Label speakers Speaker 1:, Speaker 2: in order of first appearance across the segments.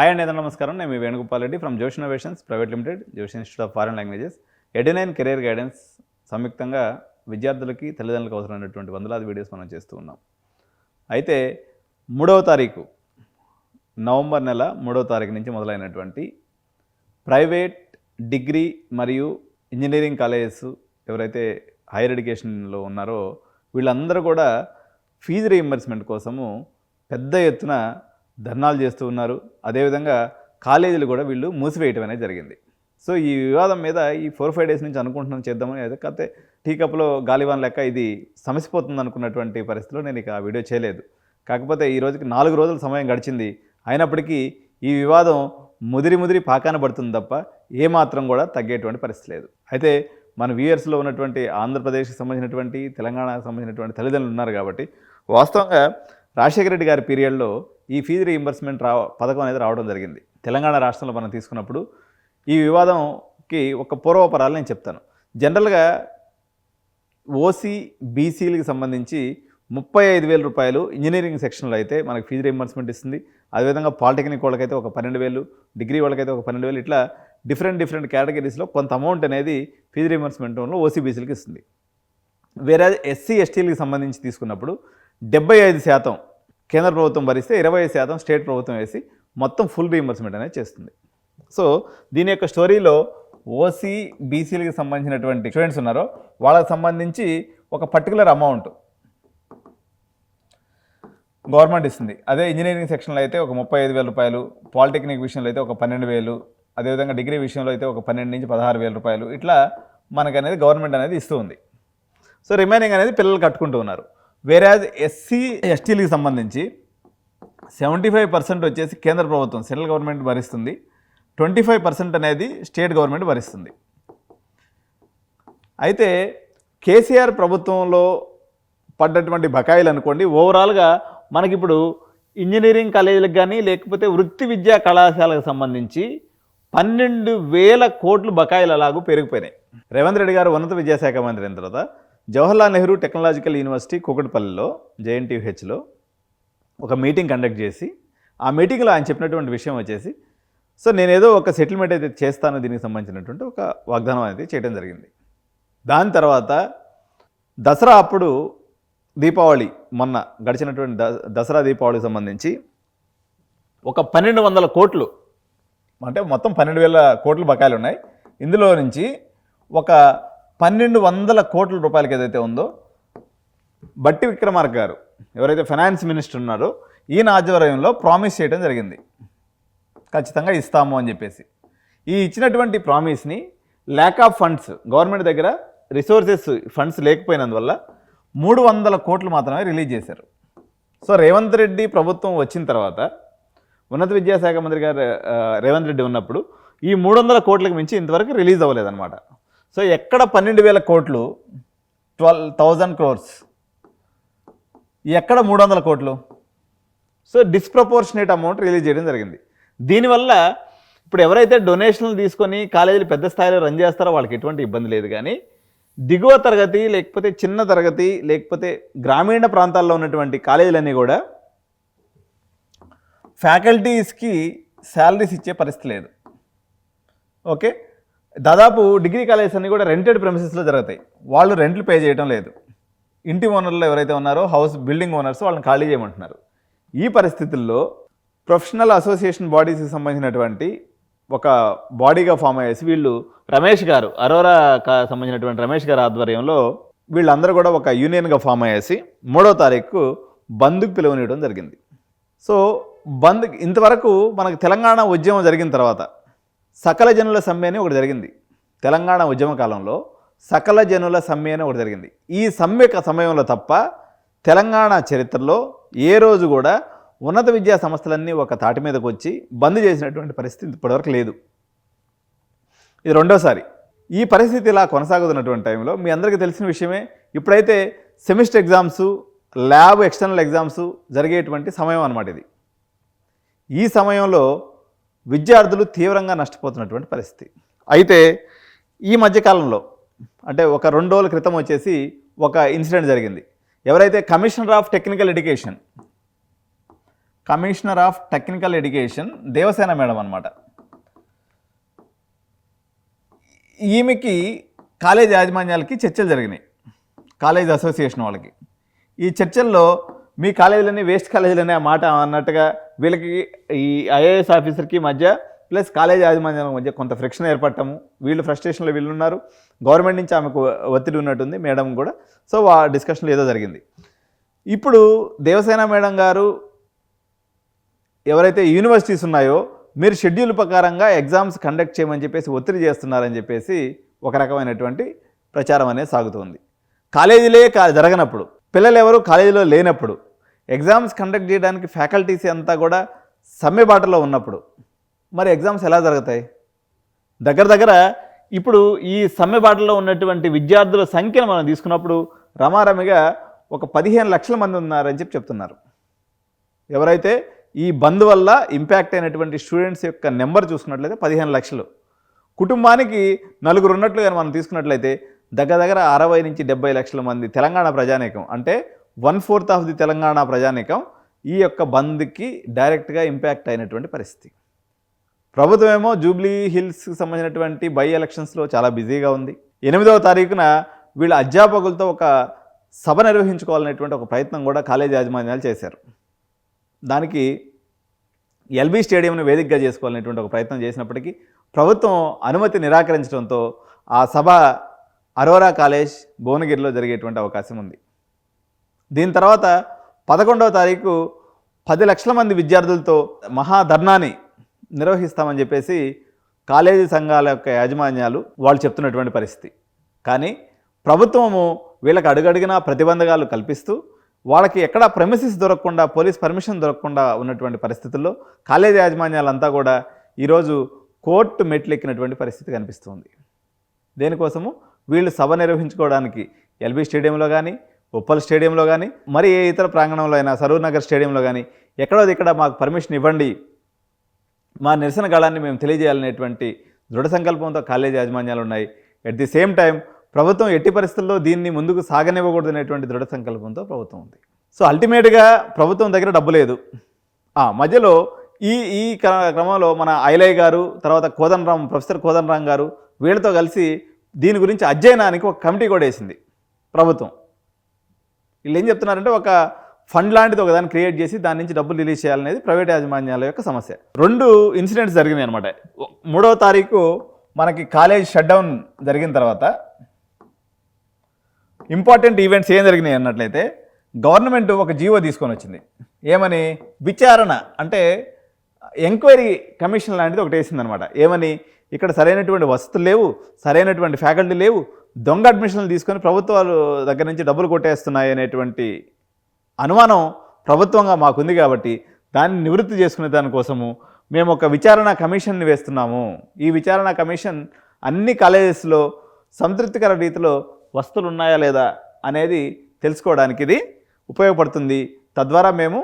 Speaker 1: Hi అండి, నమస్కారం. నేను మీ Venugopal Reddy from Josh innovations private limited, Josh institute of foreign languages, ఎడ్9 కెరీర్ గైడెన్స్ సంయుక్తంగా విద్యార్థులకి తల్లిదండ్రులకు అవసరమైనటువంటి వందలాది వీడియోస్ మనం చేస్తూ ఉన్నాం. అయితే 3వ తారీఖు నవంబర్ నెల 3వ తారీఖు నుంచి మొదలైనటువంటి ప్రైవేట్ డిగ్రీ మరియు ఇంజనీరింగ్ కాలేజెస్ ఎవరైతే హైయర్ ఎడ్యుకేషన్లో ఉన్నారో వీళ్ళందరూ కూడా ఫీజు రీయింబర్స్మెంట్ కోసము పెద్ద ఎత్తున ధర్నాలు చేస్తూ ఉన్నారు. అదేవిధంగా కాలేజీలు కూడా వీళ్ళు మూసివేయటం అనేది జరిగింది. సో ఈ వివాదం మీద ఈ 4-5 డేస్ నుంచి అనుకుంటున్నాను చేద్దామని. అయితే కాకపోతే టీ కప్లో గాలివాన్ లెక్క ఇది సమసిపోతుంది అనుకున్నటువంటి పరిస్థితిలో నేను ఇక ఆ వీడియో చేయలేదు. కాకపోతే ఈ రోజుకి 4 రోజుల సమయం గడిచింది. అయినప్పటికీ ఈ వివాదం ముదిరి పాకాన పడుతుంది తప్ప ఏమాత్రం కూడా తగ్గేటువంటి పరిస్థితి లేదు. అయితే మన వ్యూయర్స్లో ఉన్నటువంటి ఆంధ్రప్రదేశ్కి సంబంధించినటువంటి తెలంగాణకు సంబంధించినటువంటి తల్లిదండ్రులు ఉన్నారు కాబట్టి వాస్తవంగా రాజశేఖర రెడ్డి గారి పీరియడ్లో ఈ ఫీజు రీయింబర్స్మెంట్ పథకం అనేది రావడం జరిగింది. తెలంగాణ రాష్ట్రంలో మనం తీసుకున్నప్పుడు ఈ వివాదంకి ఒక పూర్వపరాలు నేను చెప్తాను. జనరల్గా ఓసీ బీసీలకు సంబంధించి 35,000 రూపాయలు ఇంజనీరింగ్ సెక్షన్లో అయితే మనకు ఫీజు రీయింబర్స్మెంట్ ఇస్తుంది. అదేవిధంగా పాలిటెక్నిక్ వాళ్ళకైతే ఒక 12,000, డిగ్రీ వాళ్ళకైతే ఒక 12,000, ఇట్లా డిఫరెంట్ కేటగిరీస్లో కొంత అమౌంట్ అనేది ఫీజు రీయింబర్స్మెంట్లో ఓసీ బీసీలకు ఇస్తుంది. వేరే ఎస్సీ ఎస్టీలకు సంబంధించి తీసుకున్నప్పుడు 75% కేంద్ర ప్రభుత్వం భరిస్తే 25% స్టేట్ ప్రభుత్వం వేసి మొత్తం ఫుల్ రీయింబర్స్మెంట్ అనేది చేస్తుంది. సో దీని యొక్క స్టోరీలో ఓసీ బీసీలకు సంబంధించినటువంటి స్టూడెంట్స్ ఉన్నారో వాళ్ళకి సంబంధించి ఒక పర్టికులర్ అమౌంట్ గవర్నమెంట్ ఇస్తుంది. అదే ఇంజనీరింగ్ సెక్షన్లో అయితే ఒక 35,000 రూపాయలు, పాలిటెక్నిక్ విషయంలో అయితే ఒక 12,000, అదేవిధంగా డిగ్రీ విషయంలో అయితే ఒక 12,000 నుంచి 16,000 రూపాయలు, ఇట్లా మనకు అనేది గవర్నమెంట్ అనేది ఇస్తూ ఉంది. సో రిమైనింగ్ అనేది పిల్లలు కట్టుకుంటూ ఉన్నారు. వేరే ఎస్సీ ఎస్టీలకు సంబంధించి 75% వచ్చేసి కేంద్ర ప్రభుత్వం సెంట్రల్ గవర్నమెంట్ భరిస్తుంది, 25% అనేది స్టేట్ గవర్నమెంట్ భరిస్తుంది. అయితే కేసీఆర్ ప్రభుత్వంలో పడ్డటువంటి బకాయిలు అనుకోండి, ఓవరాల్గా మనకిప్పుడు ఇంజనీరింగ్ కాలేజీలకు కానీ లేకపోతే వృత్తి విద్యా కళాశాలకు సంబంధించి 12,000 కోట్లు బకాయిలు అలాగూ పెరిగిపోయినాయి. రేవంత్ రెడ్డి గారు ఉన్నత విద్యాశాఖ మంత్రి అయిన తర్వాత జవహర్లాల్ నెహ్రూ టెక్నాలజికల్ యూనివర్సిటీ కూకట్పల్లిలో JNTUHలో ఒక మీటింగ్ కండక్ట్ చేసి ఆ మీటింగ్లో ఆయన చెప్పినటువంటి విషయం వచ్చేసి, సో నేనేదో ఒక సెటిల్మెంట్ అయితే చేస్తాను దీనికి సంబంధించినటువంటి ఒక వాగ్దానం అనేది చేయడం జరిగింది. దాని తర్వాత దసరా అప్పుడు దీపావళి మొన్న గడిచినటువంటి దసరా దీపావళికి సంబంధించి ఒక 1,200 కోట్లు అంటే మొత్తం 12,000 కోట్లు బకాయిలు ఉన్నాయి. ఇందులో నుంచి ఒక 1,200 కోట్ల రూపాయలకి ఏదైతే ఉందో బట్టి విక్రమార్క గారు ఎవరైతే ఫైనాన్స్ మినిస్టర్ ఉన్నారో ఈయన ఆధ్వర్యంలో ప్రామిస్ చేయడం జరిగింది, ఖచ్చితంగా ఇస్తాము అని చెప్పేసి. ఈ ఇచ్చినటువంటి ప్రామిస్ని ల్యాక్ ఆఫ్ ఫండ్స్, గవర్నమెంట్ దగ్గర రిసోర్సెస్ ఫండ్స్ లేకపోయినందువల్ల 300 కోట్లు మాత్రమే రిలీజ్ చేశారు. సో రేవంత్ రెడ్డి ప్రభుత్వం వచ్చిన తర్వాత ఉన్నత విద్యాశాఖ మంత్రి గారు రేవంత్ రెడ్డి ఉన్నప్పుడు ఈ 300 కోట్లకు మించి ఇంతవరకు రిలీజ్ అవ్వలేదన్నమాట. సో ఎక్కడ 12,000 కోట్లు, 12,000 crores, ఎక్కడ 300 కోట్లు? సో డిస్ప్రపోర్షనేట్ అమౌంట్ రిలీజ్ చేయడం జరిగింది. దీనివల్ల ఇప్పుడు ఎవరైతే డొనేషన్లు తీసుకొని కాలేజీలు పెద్ద స్థాయిలో రన్ చేస్తారో వాళ్ళకి ఎటువంటి ఇబ్బంది లేదు. కానీ దిగువ తరగతి లేకపోతే చిన్న తరగతి లేకపోతే గ్రామీణ ప్రాంతాల్లో ఉన్నటువంటి కాలేజీలన్నీ కూడా ఫ్యాకల్టీస్కి శాలరీస్ ఇచ్చే పరిస్థితి లేదు. ఓకే, దాదాపు డిగ్రీ కాలేజెస్ అన్నీ కూడా రెంటెడ్ ప్రెమిసెస్లో జరుగుతాయి. వాళ్ళు రెంట్లు పే చేయడం లేదు. ఇంటి ఓనర్లు ఎవరైతే ఉన్నారో హౌస్ బిల్డింగ్ ఓనర్స్ వాళ్ళని ఖాళీ చేయమంటున్నారు. ఈ పరిస్థితుల్లో ప్రొఫెషనల్ అసోసియేషన్ బాడీస్కి సంబంధించినటువంటి ఒక బాడీగా ఫామ్ అయ్యేసి వీళ్ళు రమేష్ గారు, అరోరా సంబంధించినటువంటి రమేష్ గారు ఆధ్వర్యంలో వీళ్ళందరూ కూడా ఒక యూనియన్గా ఫామ్ అయ్యేసి 3వ తారీఖు బంద్కు పిలువనివ్వడం జరిగింది. సో బంద్ ఇంతవరకు మనకు తెలంగాణ ఉద్యమం జరిగిన తర్వాత సకల జనుల సమ్మె అని ఒకటి జరిగింది. తెలంగాణ ఉద్యమ కాలంలో సకల జనుల సమ్మె అని ఒకటి జరిగింది. ఈ సమ్మె సమయంలో తప్ప తెలంగాణ చరిత్రలో ఏ రోజు కూడా ఉన్నత విద్యా సంస్థలన్నీ ఒక తాటి మీదకి వచ్చి బంద్ చేసినటువంటి పరిస్థితి ఇప్పటివరకు లేదు. ఇది రెండోసారి. ఈ పరిస్థితి ఇలా కొనసాగుతున్నటువంటి టైంలో మీ అందరికీ తెలిసిన విషయమే, ఇప్పుడైతే semester exams, lab external exams జరిగేటువంటి సమయం అన్నమాట ఇది. ఈ సమయంలో విద్యార్థులు తీవ్రంగా నష్టపోతున్నటువంటి పరిస్థితి. అయితే ఈ మధ్యకాలంలో అంటే ఒక 2 రోజుల క్రితం వచ్చేసి ఒక ఇన్సిడెంట్ జరిగింది. ఎవరైతే commissioner of technical education commissioner of technical education Devasena madam అనమాట. ఈమెకి కాలేజ్ యాజమాన్యాలకి చర్చలు జరిగినాయి, కాలేజ్ అసోసియేషన్ వాళ్ళకి. ఈ చర్చల్లో మీ కాలేజీలన్నీ వేస్ట్ కాలేజీలనే ఆ మాట అన్నట్టుగా వీళ్ళకి ఈ ఐఏఎస్ ఆఫీసర్కి మధ్య ప్లస్ కాలేజ్ యాజమాన్యాల మధ్య కొంత ఫ్రిక్షన్ ఏర్పడటము, వీళ్ళు ఫ్రస్ట్రేషన్లో వీళ్ళు ఉన్నారు, గవర్నమెంట్ నుంచి ఆమెకు ఒత్తిడి ఉన్నట్టుంది మేడం కూడా. సో ఆ డిస్కషన్లో ఏదో జరిగింది. ఇప్పుడు దేవసేన మేడం గారు ఎవరైతే యూనివర్సిటీస్ ఉన్నాయో మీరు షెడ్యూల్ ప్రకారంగా ఎగ్జామ్స్ కండక్ట్ చేయమని చెప్పేసి ఒత్తిడి చేస్తున్నారని చెప్పేసి ఒక రకమైనటువంటి ప్రచారం అనేది సాగుతుంది. కాలేజీలే జరగనప్పుడు, పిల్లలు ఎవరు కాలేజీలో లేనప్పుడు, ఎగ్జామ్స్ కండక్ట్ చేయడానికి ఫ్యాకల్టీస్ అంతా కూడా సమ్మె బాటలో ఉన్నప్పుడు మరి ఎగ్జామ్స్ ఎలా జరుగుతాయి? దగ్గర ఇప్పుడు ఈ సమ్మె బాటలో ఉన్నటువంటి విద్యార్థుల సంఖ్యను మనం తీసుకున్నప్పుడు రమారమిగా ఒక 15 లక్షల మంది ఉన్నారని చెప్తున్నారు. ఎవరైతే ఈ బంద్ వల్ల ఇంపాక్ట్ అయినటువంటి స్టూడెంట్స్ యొక్క నెంబర్ చూసుకున్నట్లయితే 15 లక్షలు. కుటుంబానికి 4 ఉన్నట్లుగా మనం తీసుకున్నట్లయితే దగ్గర 60 నుంచి 70 లక్షల మంది తెలంగాణ ప్రజానీకం, అంటే 1/4 ఆఫ్ ది తెలంగాణ ప్రజానీకం ఈ యొక్క బంద్కి డైరెక్ట్గా ఇంపాక్ట్ అయినటువంటి పరిస్థితి. ప్రభుత్వం ఏమో జూబ్లీ హిల్స్కి సంబంధించినటువంటి బై ఎలక్షన్స్లో చాలా బిజీగా ఉంది. 8వ తారీఖున వీళ్ళ అధ్యాపకులతో ఒక సభ నిర్వహించుకోవాలనేటువంటి ఒక ప్రయత్నం కూడా కాలేజీ యాజమాన్యాలు చేశారు. దానికి ఎల్బీ స్టేడియంను వేదికగా చేసుకోవాలనేటువంటి ఒక ప్రయత్నం చేసినప్పటికీ ప్రభుత్వం అనుమతి నిరాకరించడంతో ఆ సభ అరోరా కాలేజ్ భువనగిరిలో జరిగేటువంటి అవకాశం ఉంది. దీని తర్వాత 11వ తారీఖు 10 లక్షల మంది విద్యార్థులతో మహాధర్నాని నిర్వహిస్తామని చెప్పేసి కాలేజీ సంఘాల యొక్క యాజమాన్యాలు వాళ్ళు చెప్తున్నటువంటి పరిస్థితి. కానీ ప్రభుత్వము వీళ్ళకి అడుగడిగినా ప్రతిబంధకాలు కల్పిస్తూ వాళ్ళకి ఎక్కడా ప్రెమిసిస్ దొరకకుండా, పోలీస్ పర్మిషన్ దొరకకుండా ఉన్నటువంటి పరిస్థితుల్లో కాలేజీ యాజమాన్యాలంతా కూడా ఈరోజు కోర్టు మెట్లెక్కినటువంటి పరిస్థితి కనిపిస్తుంది. దేనికోసము వీళ్ళు సభ నిర్వహించుకోవడానికి ఎల్బీ స్టేడియంలో కానీ, ఉప్పల్ స్టేడియంలో కానీ, మరి ఏ ఇతర ప్రాంగణంలో అయినా సరూర్ నగర్ స్టేడియంలో కానీ ఎక్కడో ఇక్కడ మాకు పర్మిషన్ ఇవ్వండి, మా నిరసన గళాన్ని మేము తెలియజేయాలనేటువంటి దృఢ సంకల్పంతో కాలేజీ యాజమాన్యాలు ఉన్నాయి. ఎట్ ది సేమ్ టైం ప్రభుత్వం ఎట్టి పరిస్థితుల్లో దీన్ని ముందుకు సాగనివ్వకూడదు అనేటువంటి దృఢ సంకల్పంతో ప్రభుత్వం ఉంది. సో అల్టిమేట్గా ప్రభుత్వం దగ్గర డబ్బు లేదు. మధ్యలో ఈ క్రమంలో మన ఐలయ్య గారు, తర్వాత ప్రొఫెసర్ కోదండరామ్ గారు వీళ్ళతో కలిసి దీని గురించి అధ్యయనానికి ఒక కమిటీ కూడా వేసింది ప్రభుత్వం. వీళ్ళు ఏం చెప్తున్నారంటే ఒక ఫండ్ లాంటిది ఒకదాన్ని క్రియేట్ చేసి దాని నుంచి డబ్బులు రిలీజ్ చేయాలనేది ప్రైవేట్ యాజమాన్యాల యొక్క సమస్య. 2 ఇన్సిడెంట్స్ జరిగినాయి అనమాట. 3వ తారీఖు మనకి కాలేజ్ షట్ డౌన్ జరిగిన తర్వాత ఇంపార్టెంట్ ఈవెంట్స్ ఏం జరిగినాయి అన్నట్లయితే గవర్నమెంట్ ఒక జీవో తీసుకొని వచ్చింది. ఏమని? విచారణ అంటే ఎంక్వైరీ కమిషన్ లాంటిది ఒకటి వేసిందనమాట. ఏమని? ఇక్కడ సరైనటువంటి వసతులు లేవు, సరైనటువంటి ఫ్యాకల్టీ లేవు, దొంగ అడ్మిషన్లు తీసుకొని ప్రభుత్వాలు దగ్గర నుంచి డబ్బులు కొట్టేస్తున్నాయి అనేటువంటి అనుమానం ప్రభుత్వంగా మాకుంది. కాబట్టి దాన్ని నివృత్తి చేసుకునే దానికోసము మేము ఒక విచారణ కమిషన్ని వేస్తున్నాము. ఈ విచారణ కమిషన్ అన్ని కాలేజెస్లో సంతృప్తికర రీతిలో వసతులు ఉన్నాయా లేదా అనేది తెలుసుకోవడానికి ఇది ఉపయోగపడుతుంది. తద్వారా మేము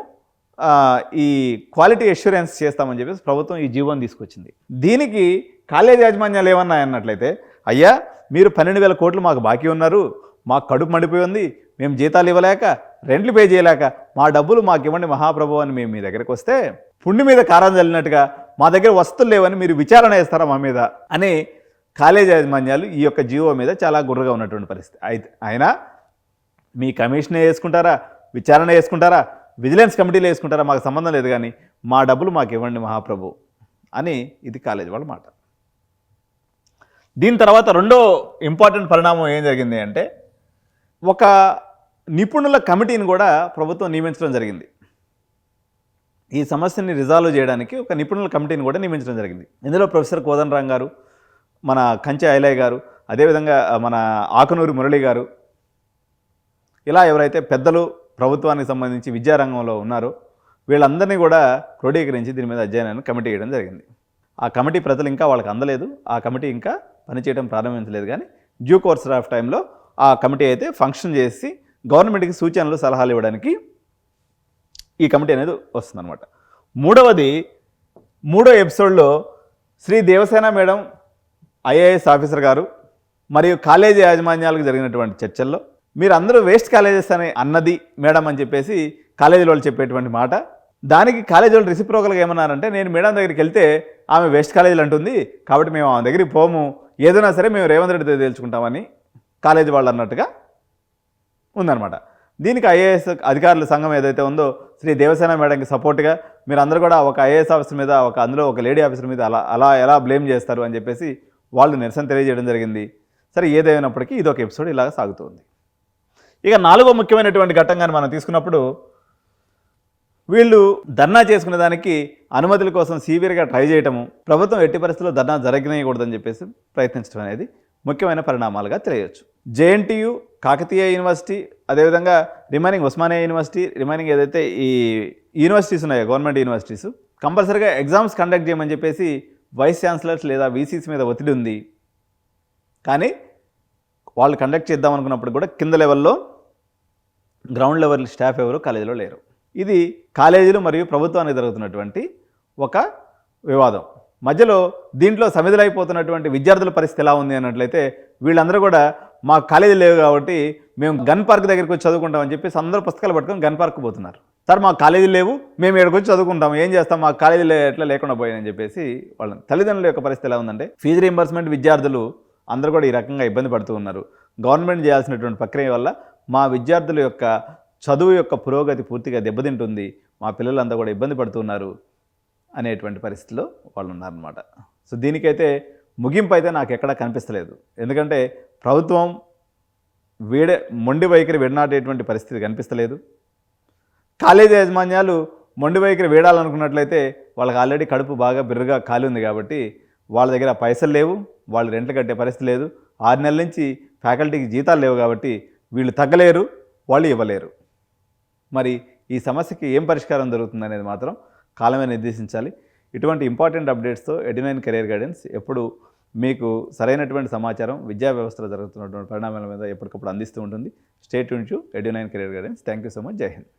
Speaker 1: ఈ క్వాలిటీ అష్యూరెన్స్ చేస్తామని చెప్పేసి ప్రభుత్వం ఈ జీవోని తీసుకొచ్చింది. దీనికి కాలేజ్ యాజమాన్యాలు ఏమన్నాయన్నట్లయితే, అయ్యా మీరు 12,000 కోట్లు మాకు బాకీ ఉన్నారు, మాకు కడుపు మండిపోయి ఉంది, మేము జీతాలు ఇవ్వలేక, రెంట్లు పే చేయలేక మా డబ్బులు మాకు ఇవ్వండి మహాప్రభు అని మేము మీ దగ్గరికి వస్తే పుండి మీద కారం చల్లినట్టుగా మా దగ్గర వసతులు లేవని మీరు విచారణ చేస్తారా మా మీద అని కాలేజ్ యాజమాన్యాలు ఈ యొక్క జీవో మీద చాలా గుర్రగా ఉన్నటువంటి పరిస్థితి. అయినా మీ కమిషనే వేసుకుంటారా, విచారణ వేసుకుంటారా, విజిలెన్స్ కమిటీలో వేసుకుంటారా, మాకు సంబంధం లేదు, కానీ మా డబ్బులు మాకు ఇవ్వండి మహాప్రభు అని ఇది కాలేజ్ వాళ్ళ మాట. దీని తర్వాత 2వ ఇంపార్టెంట్ పరిణామం ఏం జరిగింది అంటే ఒక నిపుణుల కమిటీని కూడా ప్రభుత్వం నియమించడం జరిగింది. ఈ సమస్యని రిజాల్వ్ చేయడానికి ఒక నిపుణుల కమిటీని కూడా నియమించడం జరిగింది. ఇందులో ప్రొఫెసర్ కోదండరామ్ గారు, మన కంచె ఐలయ్య గారు, అదేవిధంగా మన ఆకునూరి మురళి గారు, ఇలా ఎవరైతే పెద్దలు ప్రభుత్వానికి సంబంధించి విద్యారంగంలో ఉన్నారో వీళ్ళందరినీ కూడా క్రోడీకరించి దీని మీద అధ్యయనాన్ని కమిటీ వేయడం జరిగింది. ఆ కమిటీ ప్రజలు ఇంకా వాళ్ళకి అందలేదు, ఆ కమిటీ ఇంకా పనిచేయడం ప్రారంభించలేదు. కానీ డ్యూ కోర్స్ ఆఫ్ టైంలో ఆ కమిటీ అయితే ఫంక్షన్ చేసి గవర్నమెంట్కి సూచనలు సలహాలు ఇవ్వడానికి ఈ కమిటీ అనేది వస్తుందన్నమాట. 3వ ఎపిసోడ్లో Shri Devasena madam IAS officer గారు మరియు కాలేజీ యాజమాన్యాలకు జరిగినటువంటి చర్చల్లో మీరు అందరూ వేస్ట్ కాలేజెస్ అని అన్నది మేడం అని చెప్పేసి కాలేజీ వాళ్ళు చెప్పేటువంటి మాట, దానికి కాలేజీ వాళ్ళు రెసిప్రోకల్గా ఏమన్నారంటే, నేను మేడం దగ్గరికి వెళ్తే ఆమె వెస్ట్ కాలేజీలు అంటుంది, కాబట్టి మేము ఆమె దగ్గరికి పోము, ఏదైనా సరే మేము రేవంత్ రెడ్డితో తేల్చుకుంటామని కాలేజీ వాళ్ళు అన్నట్టుగా ఉందన్నమాట. దీనికి ఐఏఎస్ అధికారుల సంఘం ఏదైతే ఉందో శ్రీ దేవసేన మేడంకి సపోర్ట్గా మీరు అందరూ కూడా ఒక ఐఏఎస్ ఆఫీసర్ మీద, అందులో ఒక లేడీ ఆఫీసర్ మీద అలా ఎలా బ్లేమ్ చేస్తారు అని చెప్పేసి వాళ్ళు నిరసన తెలియజేయడం జరిగింది. సరే, ఏదైనప్పటికీ ఇదొక ఎపిసోడ్ ఇలాగ సాగుతుంది. ఇక 4వ ముఖ్యమైనటువంటి ఘట్టంగాని మనం తీసుకున్నప్పుడు, వీళ్ళు ధర్నా చేసుకునే దానికి అనుమతుల కోసం సివియర్గా ట్రై చేయటము, ప్రభుత్వం ఎట్టి పరిస్థితుల్లో ధర్నా జరగనేయకూడదని చెప్పేసి ప్రయత్నించడం అనేది ముఖ్యమైన పరిణామాలుగా తెలియవచ్చు. జేఎన్టీయు, కాకతీయ యూనివర్సిటీ, అదేవిధంగా రిమైనింగ్ ఉస్మానియా యూనివర్సిటీ, రిమైనింగ్ ఏదైతే ఈ యూనివర్సిటీస్ ఉన్నాయో గవర్నమెంట్ యూనివర్సిటీస్, కంపల్సరీగా ఎగ్జామ్స్ కండక్ట్ చేయమని చెప్పేసి వైస్ ఛాన్సలర్స్ లేదా వీసీస్ మీద ఒత్తిడి ఉంది. కానీ వాళ్ళు కండక్ట్ చేద్దాం అనుకున్నప్పుడు కూడా కింద లెవెల్లో గ్రౌండ్ లెవెల్ స్టాఫ్ ఎవరు కాలేజీలో లేరు. ఇది కాలేజీలు మరియు ప్రభుత్వానికి జరుగుతున్నటువంటి ఒక వివాదం. మధ్యలో దీంట్లో సమిధులైపోతున్నటువంటి విద్యార్థుల పరిస్థితి ఎలా ఉంది అన్నట్లయితే, వీళ్ళందరూ కూడా మా కాలేజీ లేవు కాబట్టి మేము గన్ పార్క్ దగ్గరికి వచ్చి చదువుకుంటామని చెప్పేసి అందరూ పుస్తకాలు పట్టుకొని గన్ పార్క్ పోతున్నారు. సార్, మా కాలేజీ లేవు, మేము ఇక్కడికి వచ్చి చదువుకుంటాం, ఏం చేస్తాం, మా కాలేజీలో ఎట్లా లేకుండా పోయాయని చెప్పేసి వాళ్ళ తల్లిదండ్రుల యొక్క పరిస్థితి ఎలా ఉందంటే, ఫీజు రీయింబర్స్మెంట్ విద్యార్థులు అందరూ కూడా ఈ రకంగా ఇబ్బంది పడుతూ ఉన్నారు. గవర్నమెంట్ చేయాల్సినటువంటి ప్రక్రియ వల్ల మా విద్యార్థుల యొక్క చదువు యొక్క పురోగతి పూర్తిగా దెబ్బతింటుంది, మా పిల్లలంతా కూడా ఇబ్బంది పడుతున్నారు అనేటువంటి పరిస్థితిలో వాళ్ళు ఉన్నారన్నమాట. సో దీనికైతే ముగింపు అయితే నాకు ఎక్కడా కనిపిస్తలేదు. ఎందుకంటే ప్రభుత్వం మొండి వైఖరి విడనాటేటువంటి పరిస్థితి కనిపిస్తలేదు. కాలేజీ యాజమాన్యాలు మొండి వైఖరి వీడాలనుకున్నట్లయితే వాళ్ళకి ఆల్రెడీ కడుపు బాగా బిర్రగా ఖాళీ ఉంది కాబట్టి వాళ్ళ దగ్గర పైసలు లేవు, వాళ్ళు రెంట్లు కట్టే పరిస్థితి లేదు, 6 నెలల నుంచి ఫ్యాకల్టీకి జీతాలు లేవు కాబట్టి వీళ్ళు తగ్గలేరు, వాళ్ళు ఇవ్వలేరు. మరి ఈ సమస్యకి ఏం పరిష్కారం దొరుకుతుంది అనేది మాత్రం కాలమే నిర్దేశించాలి. ఇటువంటి ఇంపార్టెంట్ అప్డేట్స్తో ఎడ్యునైన్ కెరీర్ గైడెన్స్ ఎప్పుడు మీకు సరైనటువంటి సమాచారం విద్యా వ్యవస్థలో జరుగుతున్నటువంటి పరిణామాల మీద ఎప్పటికప్పుడు అందిస్తూ ఉంటుంది. Stay tune to Edunine career guidance. Thank you so much. జై హింద్.